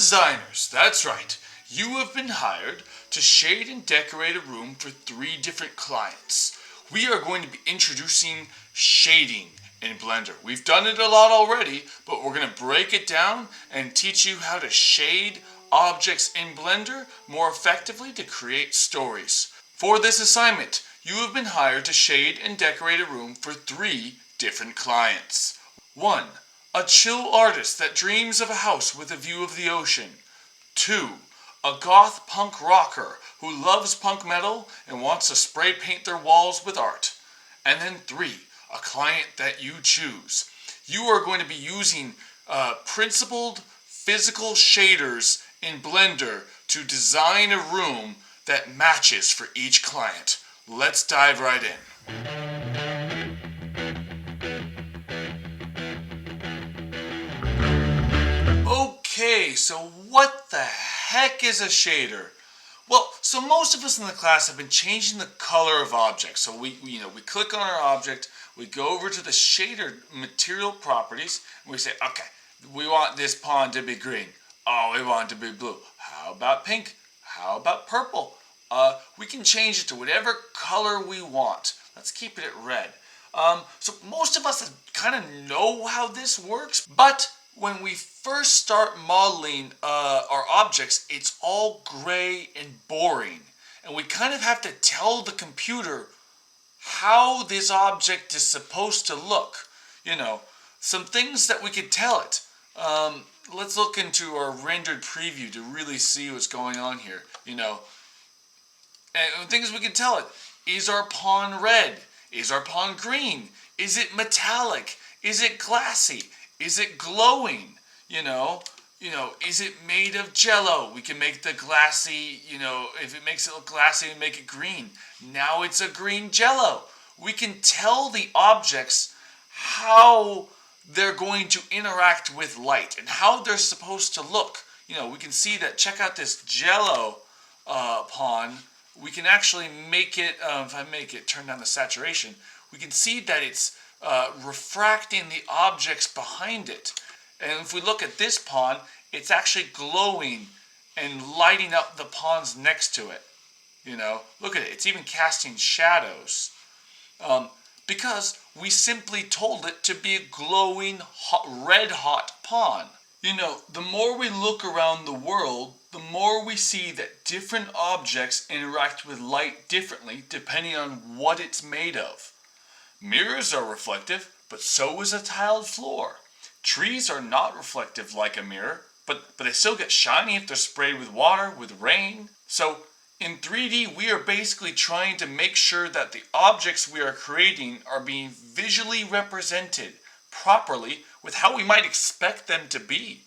designers, that's right. You have been hired to shade and decorate a room for 3 different clients. We are going to be introducing shading in Blender. We've done it a lot already, but we're going to break it down and teach you how to shade objects in Blender more effectively to create stories. For this assignment, you have been hired to shade and decorate a room for 3 different clients. 1. A chill artist that dreams of a house with a view of the ocean. 2. A goth punk rocker who loves punk metal and wants to spray paint their walls with art. And then 3. A client that you choose. You are going to be using principled physical shaders in Blender to design a room that matches for each client. Let's dive right in. Okay, so what the heck is a shader? Well, so most of us in the class have been changing the color of objects. So we click on our object, we go over to the shader material properties, and we say, okay, we want this pond to be green. Oh, we want it to be blue. How about pink? How about purple? We can change it to whatever color we want. Let's keep it at red. So most of us kind of know how this works, but when we first start modeling our objects, it's all gray and boring. And we kind of have to tell the computer how this object is supposed to look. You know, some things that we could tell it. Let's look into our rendered preview to really see what's going on here. You know, and things we can tell it. Is our pond red? Is our pond green? Is it metallic? Is it glassy? Is it glowing? You know, is it made of jello? We can make the glassy, if it makes it look glassy and make it green. Now it's a green jello. We can tell the objects how they're going to interact with light and how they're supposed to look. We can see that, check out this jello pond. We can actually make it, if I make it turn down the saturation, we can see that it's refracting the objects behind it. And if we look at this pond, it's actually glowing and lighting up the ponds next to it. Look at it. It's even casting shadows. Because we simply told it to be a glowing, red-hot pond. The more we look around the world, the more we see that different objects interact with light differently depending on what it's made of. Mirrors are reflective, but so is a tiled floor. Trees are not reflective like a mirror, but they still get shiny if they're sprayed with water, with rain. So in 3D, we are basically trying to make sure that the objects we are creating are being visually represented properly with how we might expect them to be.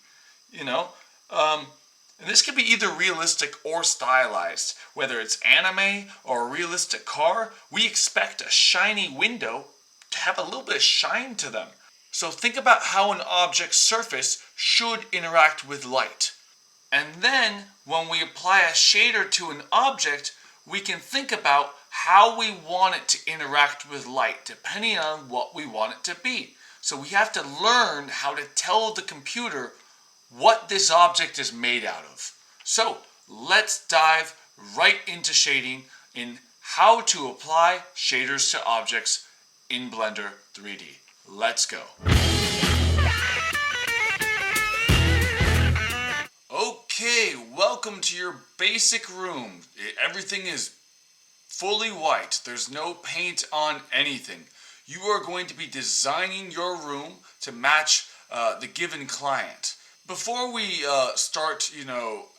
And this can be either realistic or stylized. Whether it's anime or a realistic car, we expect a shiny window to have a little bit of shine to them. So think about how an object's surface should interact with light. And then when we apply a shader to an object, we can think about how we want it to interact with light depending on what we want it to be. So we have to learn how to tell the computer what this object is made out of. So let's dive right into shading in how to apply shaders to objects in Blender 3D. Let's go. Okay, welcome to your basic room. Everything is fully white. There's no paint on anything. You are going to be designing your room to match the given client. Before we start,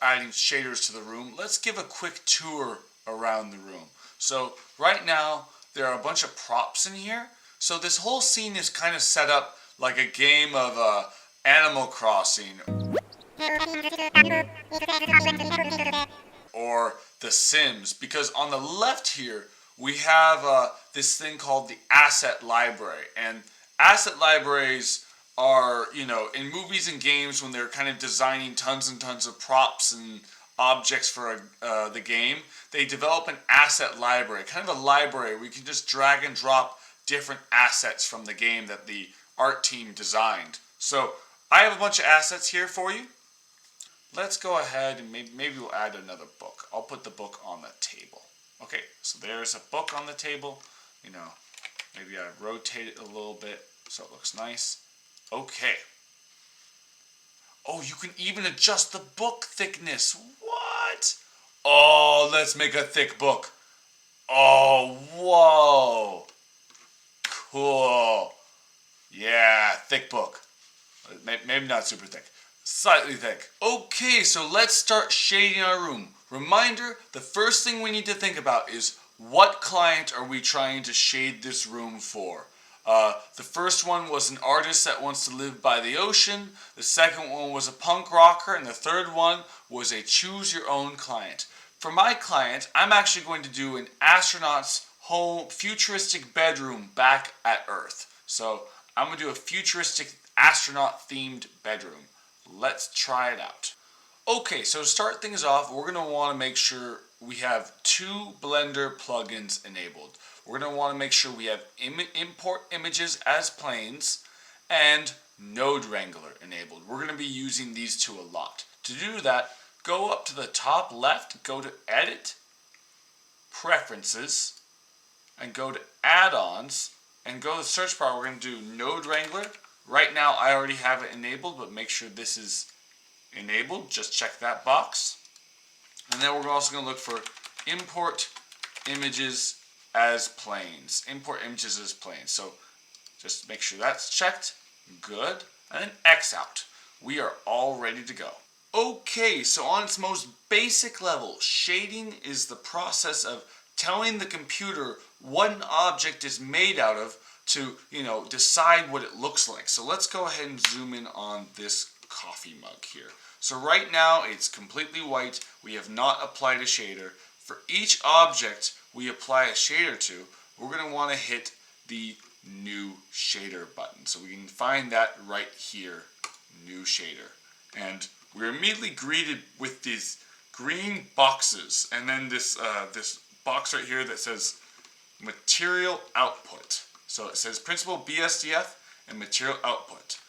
adding shaders to the room, let's give a quick tour around the room. So right now, there are a bunch of props in here. So this whole scene is kind of set up like a game of Animal Crossing or The Sims, because on the left here we have this thing called the asset library, and asset libraries are, in movies and games when they're kind of designing tons and tons of props and objects for the game, they develop an asset library, kind of a library where you can just drag and drop different assets from the game that the art team designed. So I have a bunch of assets here for you. let's go ahead and maybe we'll add another book. I'll put the book on the table. Okay, so there's a book on the table. You know, maybe I rotate it a little bit so it looks nice. Okay. Oh, you can even adjust the book thickness. What? Oh, let's make a thick book. Oh, whoa. Cool. Yeah, thick book. Maybe not super thick. Slightly thick. Okay, so let's start shading our room. Reminder, the first thing we need to think about is what client are we trying to shade this room for? The first one was an artist that wants to live by the ocean. The second one was a punk rocker. And the third one was a choose your own client. For my client, I'm actually going to do an astronaut's home futuristic bedroom back at Earth. So I'm going to do a futuristic astronaut themed bedroom. Let's try it out. Okay, so to start things off, we're going to want to make sure we have two Blender plugins enabled. We're going to want to make sure we have import images as planes and Node Wrangler enabled. We're going to be using these two a lot. To do that, go up to the top left, go to Edit, Preferences, and go to Add-ons, and go to the search bar. We're going to do Node Wrangler. Right now I already have it enabled, but make sure this is enabled. Just check that box. And then we're also going to look for import images as planes. Import images as planes. So just make sure that's checked. Good. And then X out. We are all ready to go. Okay, so on its most basic level, shading is the process of telling the computer what an object is made out of to, decide what it looks like. So let's go ahead and zoom in on this coffee mug here. So right now it's completely white. We have not applied a shader. For each object we apply a shader to, we're going to want to hit the new shader button. So we can find that right here, new shader. And we're immediately greeted with these green boxes, and then this box right here that says material output. So it says principal BSDF and material output.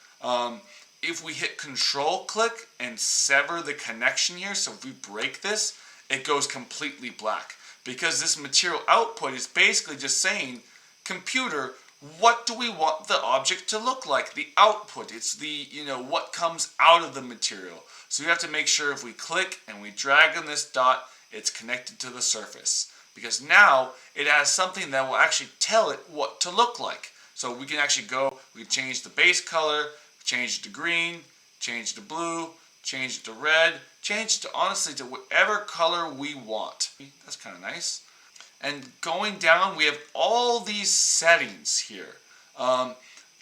If we hit control click and sever the connection here, so if we break this, it goes completely black, because this material output is basically just saying, computer, what do we want the object to look like? The output, it's the, what comes out of the material. So we have to make sure if we click and we drag on this dot, it's connected to the surface. Because now it has something that will actually tell it what to look like. So we can actually we can change the base color, change it to green, change it to blue, change it to red, change it to, honestly, to whatever color we want. That's kind of nice. And going down, we have all these settings here.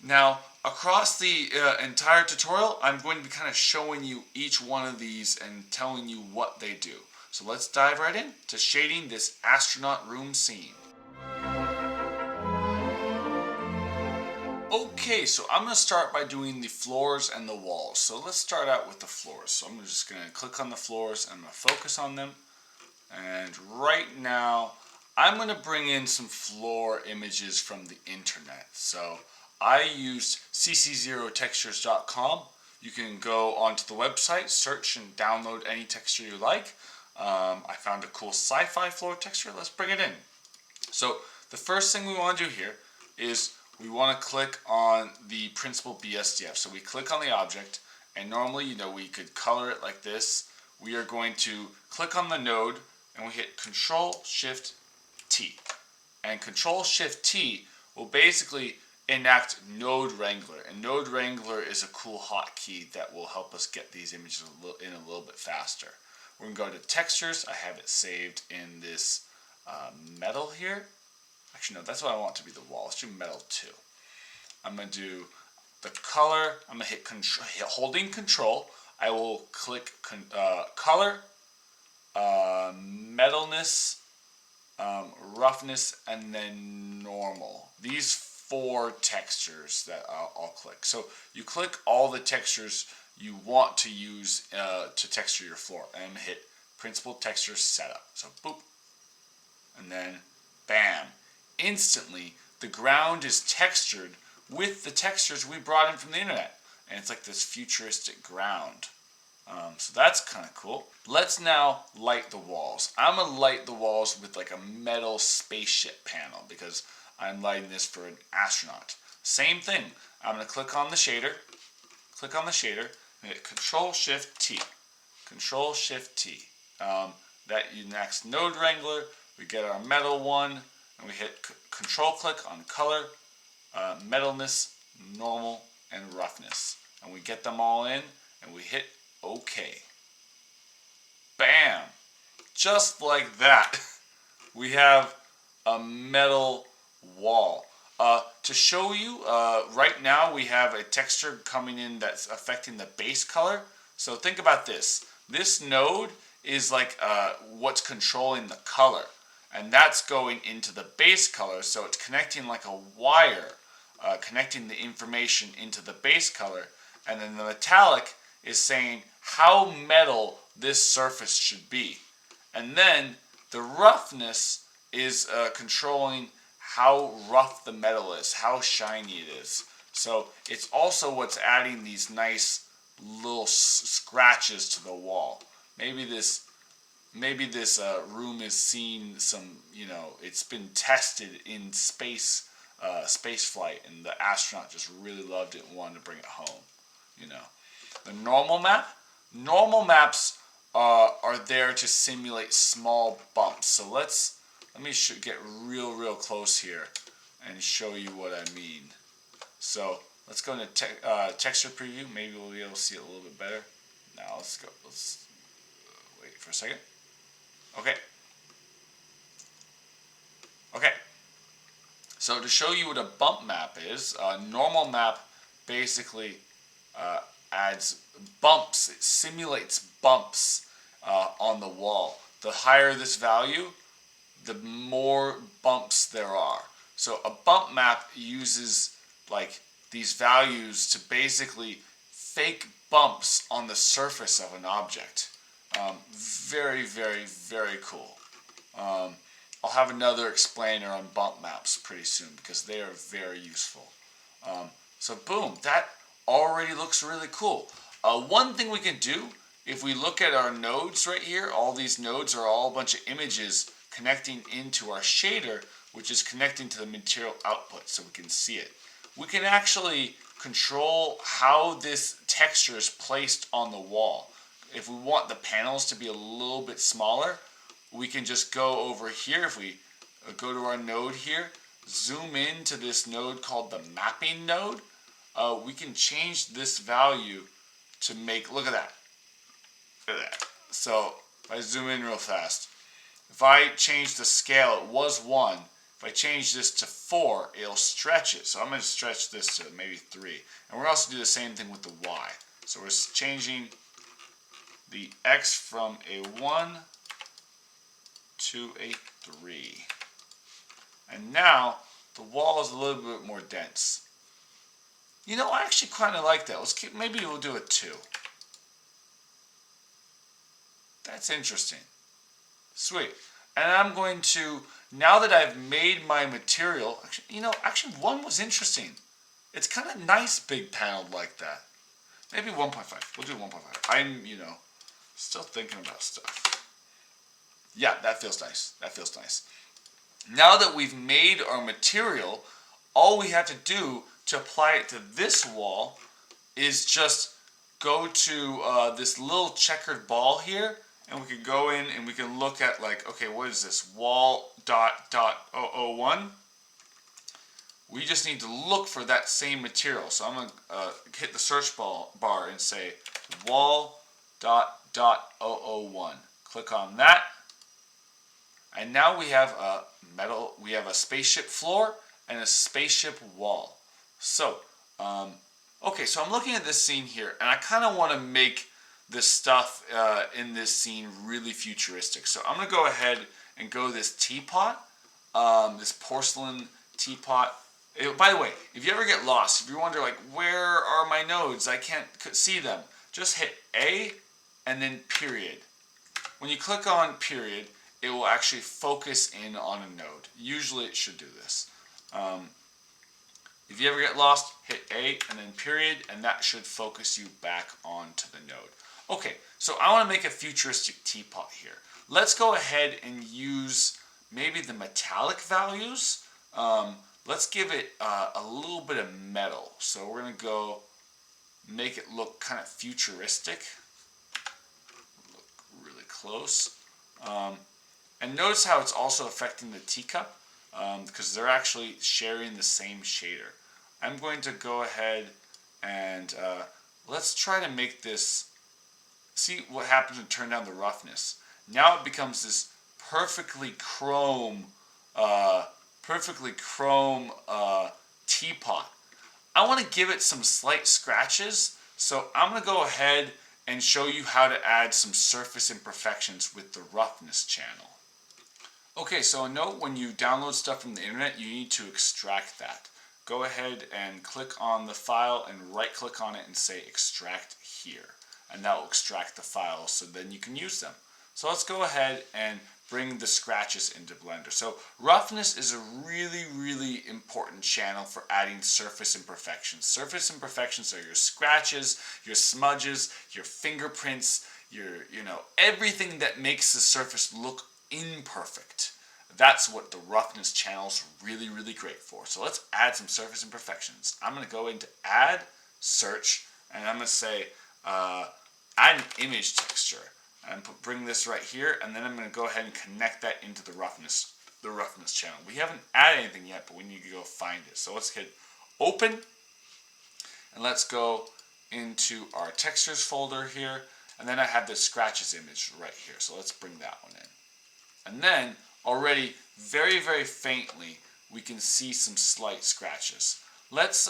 Now, across the entire tutorial, I'm going to be kind of showing you each one of these and telling you what they do. So let's dive right in to shading this astronaut room scene. Okay, so I'm going to start by doing the floors and the walls. So let's start out with the floors. So I'm just going to click on the floors and I'm going to focus on them. And right now, I'm going to bring in some floor images from the internet. So I used cc0textures.com. You can go onto the website, search and download any texture you like. I found a cool sci-fi floor texture. Let's bring it in. So the first thing we want to do here is we want to click on the principal BSDF. So we click on the object, and normally, we could color it like this. We are going to click on the node, and we hit Control-Shift-T. And Control-Shift-T will basically enact Node Wrangler. And Node Wrangler is a cool hotkey that will help us get these images in a little bit faster. We're going to go to Textures. I have it saved in this metal here. Actually, no, that's what I want to be the wall. Let's do metal 2. I'm going to do the color. I'm going to hit holding Control. I will click color, metalness, roughness, and then normal. These 4 textures that I'll click. So you click all the textures you want to use to texture your floor. And I'm going to hit Principal Texture Setup. So boop. And then bam. Instantly, the ground is textured with the textures we brought in from the internet. And it's like this futuristic ground. So that's kind of cool. Let's now light the walls. I'm going to light the walls with like a metal spaceship panel because I'm lighting this for an astronaut. Same thing. I'm going to click on the shader. Click on the shader. And hit Control-Shift-T. Control-Shift-T. That next node wrangler. We get our metal one. And we hit Control-Click on color, metalness, normal, and roughness. And we get them all in. And we hit OK. Bam! Just like that, we have a metal wall. To show you, right now we have a texture coming in that's affecting the base color. So think about this. This node is like what's controlling the color. And that's going into the base color, so it's connecting like a wire, connecting the information into the base color. And then the metallic is saying how metal this surface should be. And then the roughness is controlling how rough the metal is, how shiny it is. So it's also what's adding these nice little scratches to the wall. Maybe this room has seen some, it's been tested in space flight, and the astronaut just really loved it and wanted to bring it home. The normal maps are there to simulate small bumps. So let me get real close here and show you what I mean. So let's go into texture preview. Maybe we'll be able to see it a little bit better. Now let's wait for a second. Okay. So to show you what a bump map is, a normal map basically adds bumps. It simulates bumps on the wall. The higher this value, the more bumps there are. So a bump map uses like these values to basically fake bumps on the surface of an object. Very cool. I'll have another explainer on bump maps pretty soon because they are very useful. So boom, that already looks really cool. One thing we can do, if we look at our nodes right here, all these nodes are all a bunch of images connecting into our shader, which is connecting to the material output so we can see it. We can actually control how this texture is placed on the wall. If we want the panels to be a little bit smaller, we can just go over here. If we go to our node here, zoom in to this node called the mapping node, we can change this value to make, look at that. So if I zoom in real fast, if I change the scale, it was 1. If I change this to 4, it'll stretch it. So I'm going to stretch this to maybe 3. And we're also do the same thing with the Y. So we're changing the X from a 1 to a 3. And now the wall is a little bit more dense. I actually kind of like that. Maybe we'll do a 2. That's interesting. Sweet. And I'm going to, now that I've made my material, actually 1 was interesting. It's kind of nice big paneled like that. Maybe 1.5. We'll do 1.5. I'm, still thinking about stuff. Yeah, that feels nice. Now that we've made our material, all we have to do to apply it to this wall is just go to this little checkered ball here, and we can go in and we can look at like, okay, what is this? Wall .001. We just need to look for that same material. So I'm going to hit the search bar and say wall .001. Click on that. And now we have a spaceship floor and a spaceship wall. So, okay, so I'm looking at this scene here, and I kind of want to make this stuff in this scene really futuristic. So I'm going to go ahead and go this teapot, this porcelain teapot. By the way, if you ever get lost, if you wonder like, where are my nodes? I can't see them. Just hit A and then period. When you click on period, it will actually focus in on a node. Usually it should do this. If you ever get lost, hit A and then period, and that should focus you back onto the node. Okay, so I want to make a futuristic teapot here. Let's go ahead and use maybe the metallic values. Let's give it a little bit of metal. So we're going to go make it look kind of futuristic. Look really close. And notice how it's also affecting the teacup because they're actually sharing the same shader. I'm going to go ahead and let's try to make this, see what happens when you turn down the roughness. Now it becomes this perfectly chrome, teapot. I want to give it some slight scratches, so I'm going to go ahead and show you how to add some surface imperfections with the roughness channel. Okay, so a note, when you download stuff from the internet, you need to extract that. Go ahead and click on the file and right click on it and say extract here. And that will extract the files so then you can use them. So let's go ahead and bring the scratches into Blender. So roughness is a really important channel for adding surface imperfections. Surface imperfections are your scratches, your smudges, your fingerprints, your, everything that makes the surface look imperfect. That's what the roughness channel is really great for. So let's add some surface imperfections. I'm going to go into add, search, and I'm going to say add an image texture. And bring this right here, and then I'm going to go ahead and connect that into the roughness channel. We haven't added anything yet, but we need to go find it. So let's hit open, and let's go into our textures folder here, and then I have the scratches image right here. So let's bring that one in. And then already very faintly we can see some slight scratches. Let's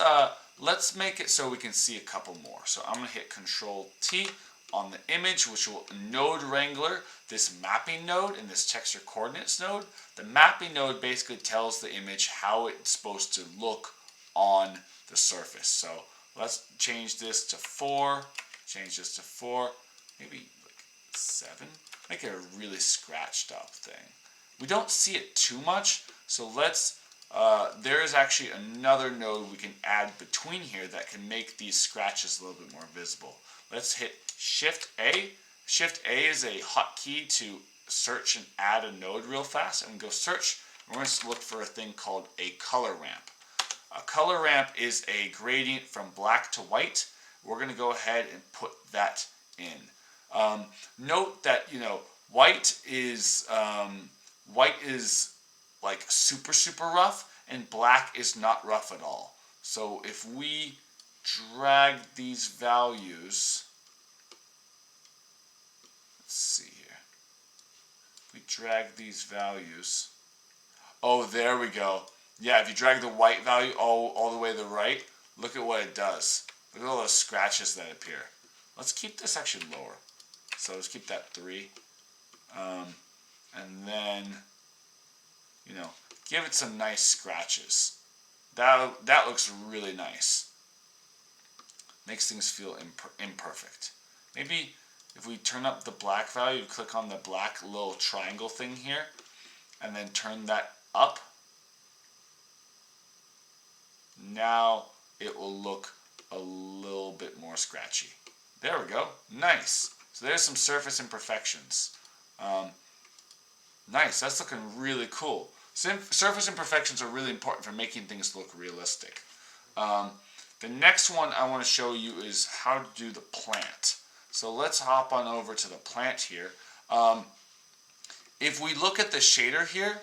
make it so we can see a couple more. So I'm going to hit Control T on the image, which will node wrangler this mapping node and this texture coordinates node. The mapping node basically tells the image how it's supposed to look on the surface. So let's change this to 4, change this to 4, maybe like 7. Make it a really scratched up thing. We don't see it too much, so let's there is actually another node we can add between here that can make these scratches a little bit more visible. Let's hit Shift A. Shift A is a hotkey to search and add a node real fast. And go search. We're going to look for a thing called a color ramp. A color ramp is a gradient from black to white. We're going to go ahead and put that in. Note that white is like super rough, and black is not rough at all. So if we drag these values, let's see here. If we drag these values, oh, there we go. Yeah, if you drag the white value all the way to the right, look at what it does. Look at all those scratches that appear. Let's keep this actually lower. So let's keep that 3. And then, give it some nice scratches. That looks really nice. Makes things feel imperfect. Maybe if we turn up the black value, click on the black little triangle thing here, and then turn that up. Now it will look a little bit more scratchy. There we go. Nice. So there's some surface imperfections. Nice. That's looking really cool. Surface imperfections are really important for making things look realistic. The next one I want to show you is how to do the plant. So let's hop on over to the plant here. If we look at the shader here,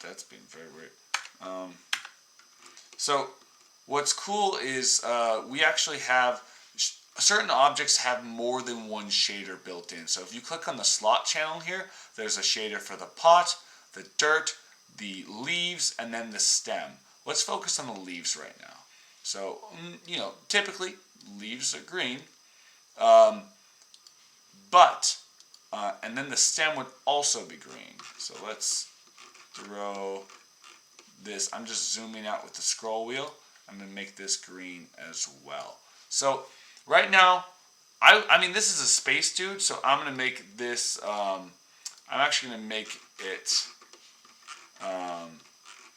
that's being very weird. So what's cool is we actually have certain objects have more than one shader built in. So if you click on the slot channel here, there's a shader for the pot, the dirt, the leaves, and then the stem. Let's focus on the leaves right now. So, typically leaves are green, and then the stem would also be green. So let's throw this. I'm just zooming out with the scroll wheel. I'm going to make this green as well. So right now, I mean, this is a space dude, so I'm going to make this, I'm actually going to make it,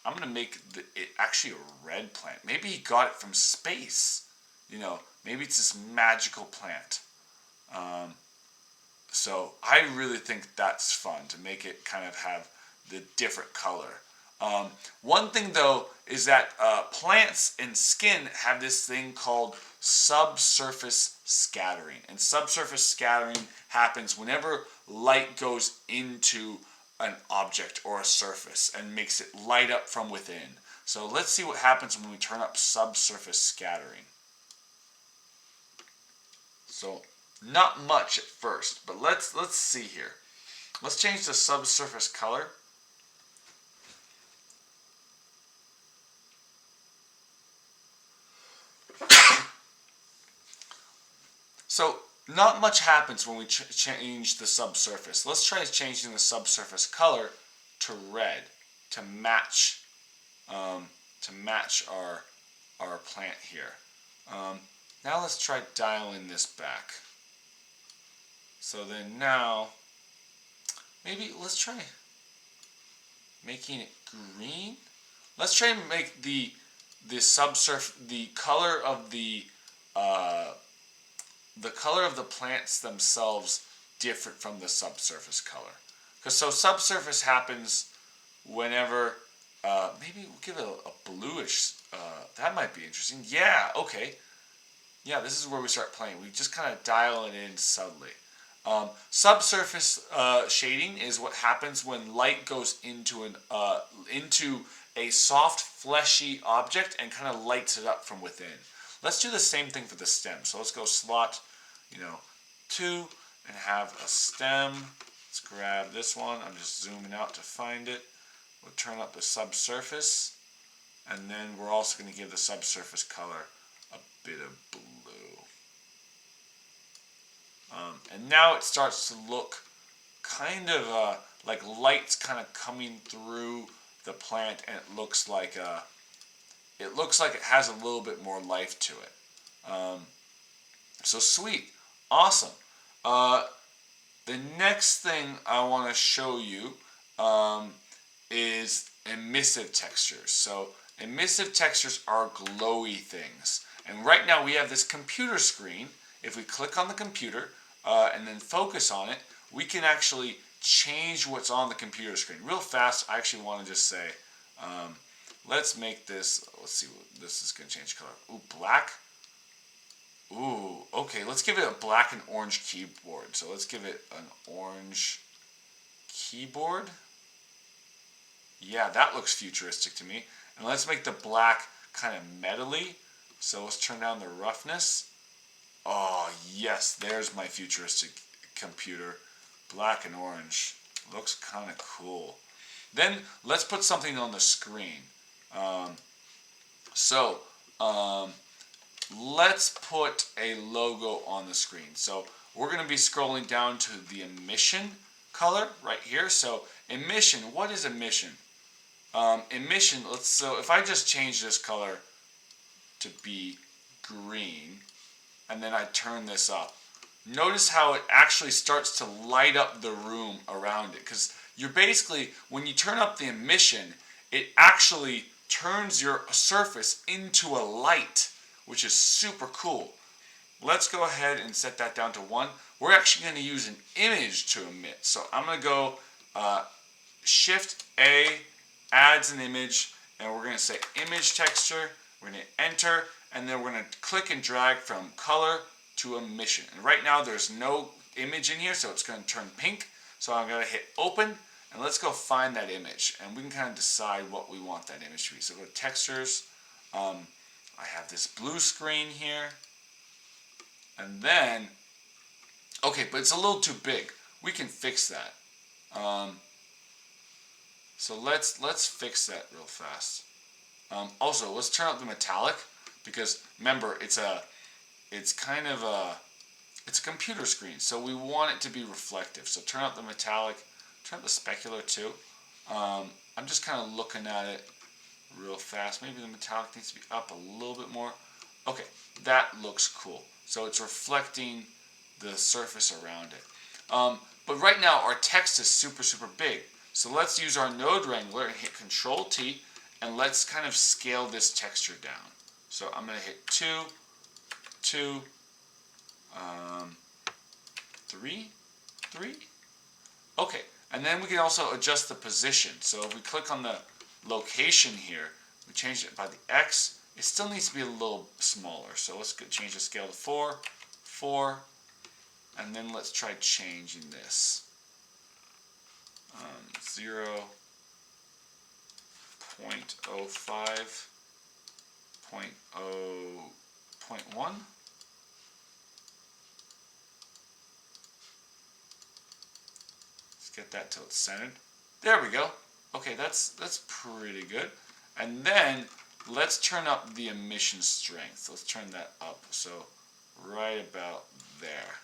I'm gonna make it actually a red plant. Maybe he got it from space. Maybe it's this magical plant. So I really think that's fun to make it kind of have the different color. One thing though is that plants and skin have this thing called subsurface scattering. And subsurface scattering happens whenever light goes into an object or a surface and makes it light up from within. So let's see what happens when we turn up subsurface scattering. So not much at first, but let's see here. Let's change the subsurface color. So not much happens when we change the subsurface. Let's try changing the subsurface color to red to match our plant here. Now let's try dialing this back. So then now, maybe let's try making it green. Let's try and make the color of the color of the plants themselves different from the subsurface color. Because subsurface happens whenever, maybe we'll give it a bluish, that might be interesting. Yeah, okay. Yeah, this is where we start playing. We just kind of dial it in subtly. Subsurface shading is what happens when light goes into a soft, fleshy object and kind of lights it up from within. Let's do the same thing for the stem. So let's go slot, 2 and have a stem. Let's grab this one. I'm just zooming out to find it. We'll turn up the subsurface, and then we're also going to give the subsurface color a bit of blue. And now it starts to look kind of like light's kind of coming through the plant, and it looks like it has a little bit more life to it. So sweet, awesome. The next thing I want to show you is emissive textures. So emissive textures are glowy things. And right now we have this computer screen. If we click on the computer and then focus on it, we can actually change what's on the computer screen. Real fast, I actually want to just say, let's make this, let's see, this is going to change color. Ooh, black. Ooh, okay, let's give it a black and orange keyboard. So let's give it an orange keyboard. Yeah, that looks futuristic to me. And let's make the black kind of metally. So let's turn down the roughness. Oh, yes, there's my futuristic computer. Black and orange. Looks kind of cool. Then let's put something on the screen. Let's put a logo on the screen. So we're going to be scrolling down to the emission color right here. So emission, what is emission? Emission, so if I just change this color to be green, and then I turn this up, notice how it actually starts to light up the room around it. Because you're basically, when you turn up the emission, it actually turns your surface into a light, which is super cool. Let's go ahead and set that down to 1. We're actually going to use an image to emit. So I'm going to go Shift A, adds an image, and we're going to say image texture. We're going to enter, and then we're going to click and drag from color to emission. And right now there's no image in here, so it's going to turn pink. So I'm going to hit open, and let's go find that image. And we can kind of decide what we want that image to be. So go to textures. I have this blue screen here. And then, okay, but it's a little too big. We can fix that. So let's fix that real fast. Also, let's turn up the metallic, because remember, it's a computer screen, so we want it to be reflective. So turn up the metallic, turn up the specular too. I'm just kind of looking at it real fast. Maybe the metallic needs to be up a little bit more. Okay, that looks cool. So it's reflecting the surface around it. But right now our text is super big. So let's use our node wrangler and hit Control T, and let's kind of scale this texture down. So I'm going to hit 2, 2, 3, 3. Okay, and then we can also adjust the position. So if we click on the location here, we change it by the X, it still needs to be a little smaller. So let's change the scale to 4, 4, and then let's try changing this. 0.05, 0.1. Get that till it's centered. There we go. Okay, that's pretty good. And then let's turn up the emission strength. Let's turn that up. So right about there.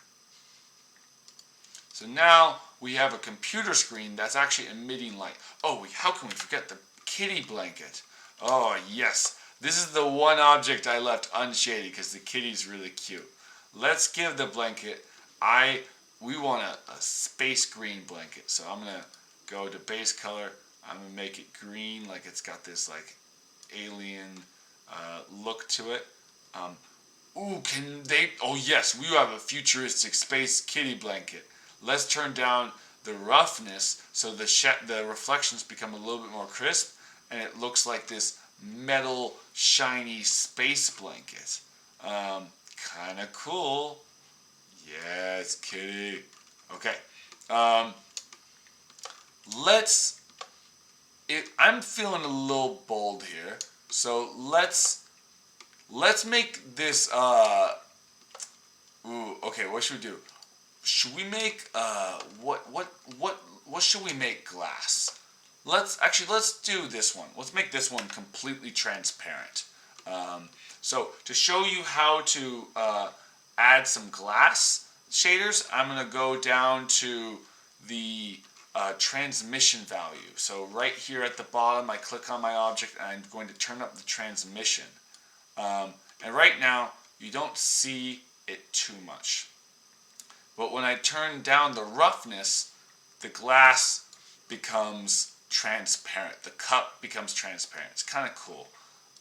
So now we have a computer screen that's actually emitting light. Oh, how can we forget the kitty blanket? Oh yes, this is the one object I left unshaded because the kitty's really cute. Let's give the blanket, we want a space green blanket. So I'm gonna go to base color. I'm gonna make it green, like it's got this like alien look to it. Oh yes, we have a futuristic space kitty blanket. Let's turn down the roughness so the reflections become a little bit more crisp, and it looks like this metal shiny space blanket. Kind of cool. Yes, kitty. Okay. I'm feeling a little bold here, so let's make this. Okay. What should we do? Should we make what should we make glass? Let's do this one. Let's make this one completely transparent. So to show you how to add some glass shaders, I'm going to go down to the transmission value. So right here at the bottom, I click on my object and I'm going to turn up the transmission. And right now, you don't see it too much. But when I turn down the roughness, the glass becomes transparent. The cup becomes transparent. It's kind of cool.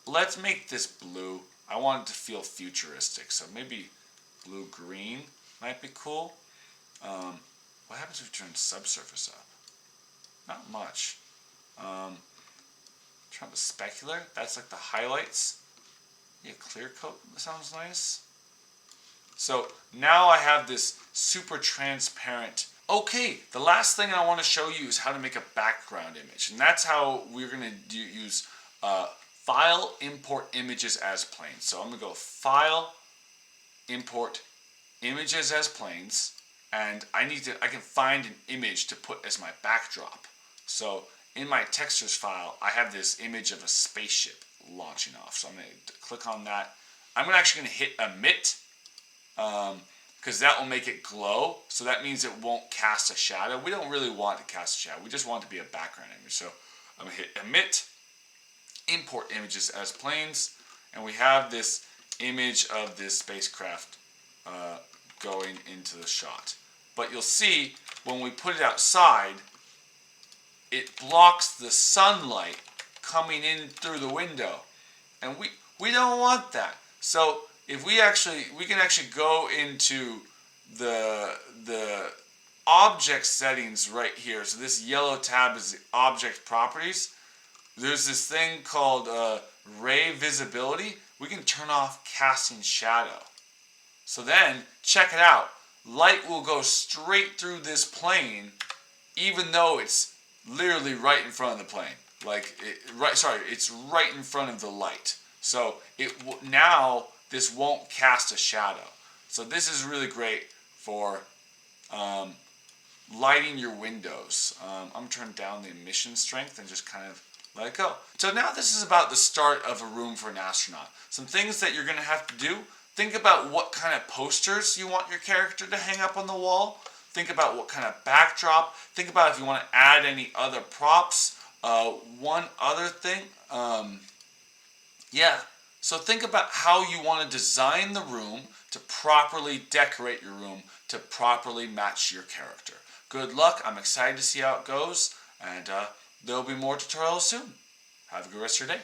Let's make this blue. I want it to feel futuristic, so maybe blue-green might be cool. What happens if we turn subsurface up? Not much. Turn up the specular. That's like the highlights. Yeah, clear coat sounds nice. So now I have this super transparent. Okay, the last thing I want to show you is how to make a background image, and that's how we're going to use File, Import Images as Planes. So I'm going to go File, Import Images as Planes, and I can find an image to put as my backdrop. So in my textures file, I have this image of a spaceship launching off. So I'm going to click on that. I'm actually going to hit Emit, because that will make it glow. So that means it won't cast a shadow. We don't really want to cast a shadow. We just want it to be a background image. So I'm going to hit Emit, Import Images as Planes, and we have this image of this spacecraft going into the shot. But you'll see when we put it outside, it blocks the sunlight coming in through the window, and we don't want that. So if we can actually go into the object settings right here. So this yellow tab is the object properties. There's this thing called ray visibility. We can turn off casting shadow. So then check it out. Light will go straight through this plane, even though it's literally right in front of the plane. It's right in front of the light. So now this won't cast a shadow. So this is really great for lighting your windows. I'm going to turn down the emission strength and just kind of let it go. So now this is about the start of a room for an astronaut. Some things that you're going to have to do. Think about what kind of posters you want your character to hang up on the wall. Think about what kind of backdrop. Think about if you want to add any other props. One other thing. So think about how you want to design the room to properly decorate your room to properly match your character. Good luck. I'm excited to see how it goes, and there'll be more tutorials soon. Have a good rest of your day.